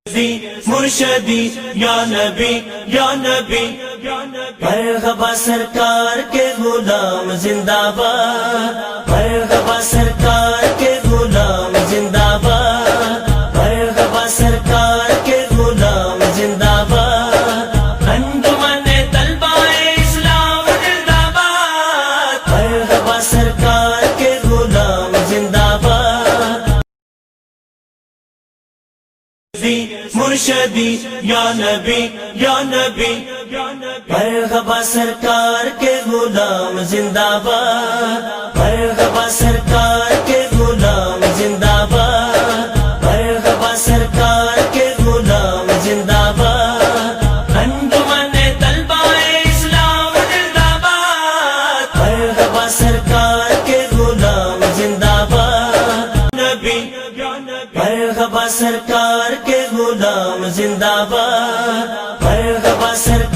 مرشدی یا نبی یا نبی، مرحبا سرکار کے غلام زندہ باد، مرحبا سرکار کے غلام زندہ باد، مرحبا سرکار کے غلام زندہ باد، انجمن طلبہ اسلام زندہ باد، مرحبا سرکار کے غلام زندہ باد، مرشدی یا نبی یا نبی، مرحبا سرکار کے غلام زندہ باد، مرحبا سرکار کے غلام زندہ باد، مرحبا سرکار کے غلام زندہ باد، انجمن طلبہ اسلام زندہ باد، مرحبا سرکار کے غلام زندہ باد، نبی مرحبا سرکار کے غلام زندہ باد، مرحبا سرکار